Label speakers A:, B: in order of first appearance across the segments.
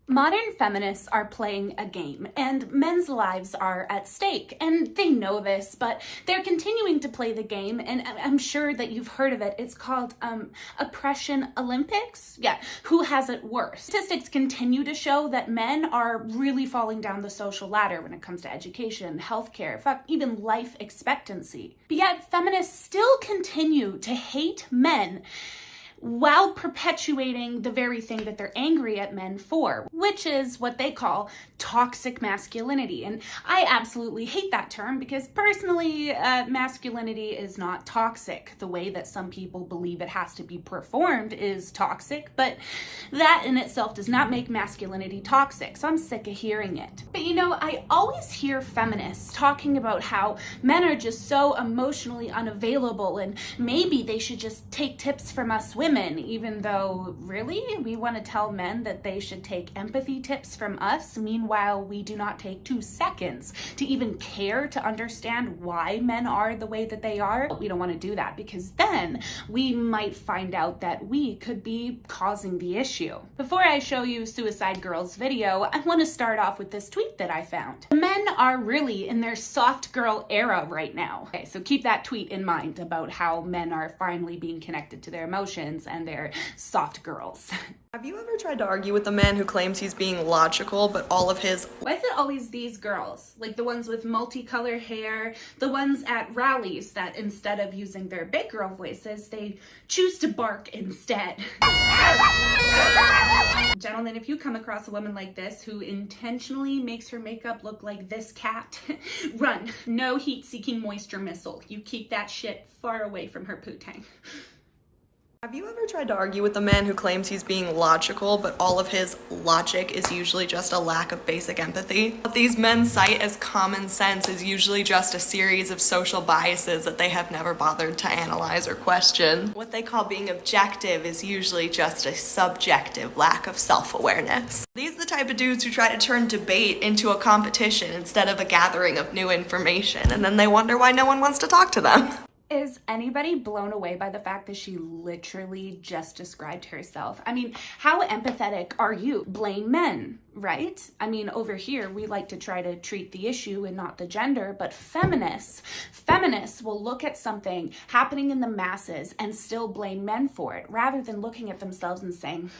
A: Modern feminists are playing a game, and men's lives are at stake, and they know this, but they're continuing to play the game, and I'm sure that you've heard of it. It's called Oppression Olympics. Yeah, who has it worse? Statistics continue to show that men are really falling down the social ladder when it comes to education, healthcare, even life expectancy. But yet, feminists still continue to hate men while perpetuating the very thing that they're angry at men for, which is what they call toxic masculinity. And I absolutely hate that term because personally, masculinity is not toxic. The way that some people believe it has to be performed is toxic, but that in itself does not make masculinity toxic, so I'm sick of hearing it. But you know, I always hear feminists talking about how men are just so emotionally unavailable and maybe they should just take tips from us women, even though really we want to tell men that they should take empathy tips from us. Meanwhile, we do not take 2 seconds to even care to understand why men are the way that they are. We don't want to do that because then we might find out that we could be causing the issue. Before I show you Suicide Girl's video, I want to start off with this tweet that I found. Men are really in their soft girl era right now. Okay, so keep that tweet in mind about how men are finally being connected to their emotions and they're soft girls.
B: Have you ever tried to argue with a man who claims he's being logical, but all of his—
A: Why is it always these girls? Like the ones with multicolored hair, the ones at rallies that instead of using their big girl voices, they choose to bark instead. Gentlemen, if you come across a woman like this who intentionally makes her makeup look like this cat, run. No heat-seeking moisture missile. You keep that shit far away from her poo-tang.
B: Have you ever tried to argue with a man who claims he's being logical, but all of his logic is usually just a lack of basic empathy? What these men cite as common sense is usually just a series of social biases that they have never bothered to analyze or question. What they call being objective is usually just a subjective lack of self-awareness. These are the type of dudes who try to turn debate into a competition instead of a gathering of new information, and then they wonder why no one wants to talk to them.
A: Is anybody blown away by the fact that she literally just described herself? I mean, how empathetic are you? Blame men, right? I mean, over here, we like to try to treat the issue and not the gender, but feminists will look at something happening in the masses and still blame men for it, rather than looking at themselves and saying,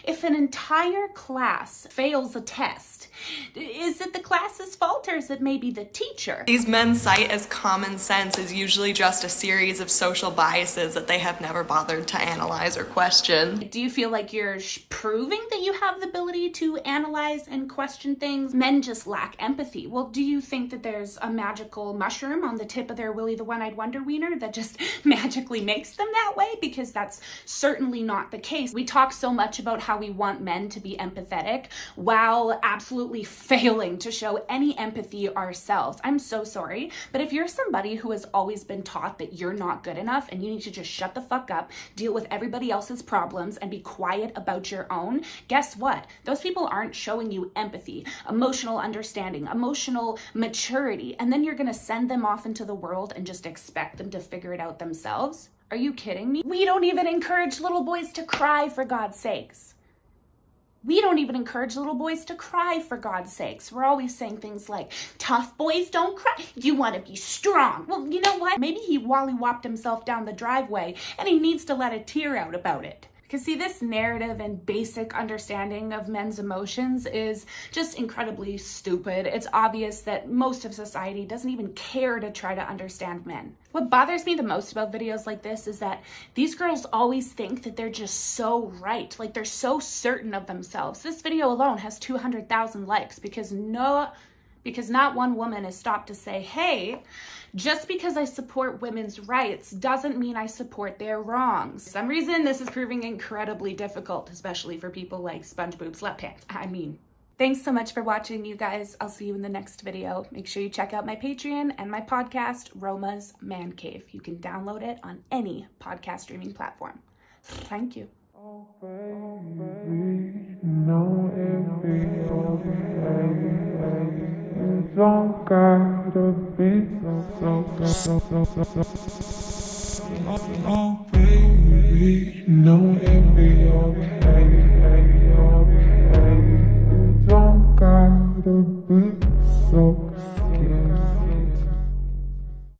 A: if an entire class fails a test, is it the class's fault or is it maybe the teacher?
B: These men cite as common sense is usually just a series of social biases that they have never bothered to analyze or question.
A: Do you feel like you're proving that you have the ability to analyze and question things? Men just lack empathy. Well, do you think that there's a magical mushroom on the tip of their Willy the One-Eyed Wonder Wiener that just magically makes them that way? Because that's certainly not the case. We talk so much about how we want men to be empathetic while absolutely failing to show any empathy ourselves. I'm so sorry, but if you're somebody who has always been taught that you're not good enough and you need to just shut the fuck up, deal with everybody else's problems, and be quiet about your own, guess what? Those people aren't showing you empathy, emotional understanding, emotional maturity, and then you're gonna send them off into the world and just expect them to figure it out themselves? Are you kidding me? We don't even encourage little boys to cry, for God's sakes. We don't even encourage little boys to cry, for God's sakes. We're always saying things like, tough boys don't cry. You want to be strong. Well, you know what? Maybe he wally-whopped himself down the driveway and he needs to let a tear out about it. Because see, this narrative and basic understanding of men's emotions is just incredibly stupid. It's obvious that most of society doesn't even care to try to understand men. What bothers me the most about videos like this is that these girls always think that they're just so right. Like they're so certain of themselves. This video alone has 200,000 likes because not one woman has stopped to say, hey, just because I support women's rights doesn't mean I support their wrongs. For some reason, this is proving incredibly difficult, especially for people like SpongeBob Sweatpants. I mean, thanks so much for watching, you guys. I'll see you in the next video. Make sure you check out my Patreon and my podcast, Roma's Man Cave. You can download it on any podcast streaming platform. Thank you.
C: Oh, baby, know it be okay. It don't gotta be oh, baby, know it be okay. gotta be so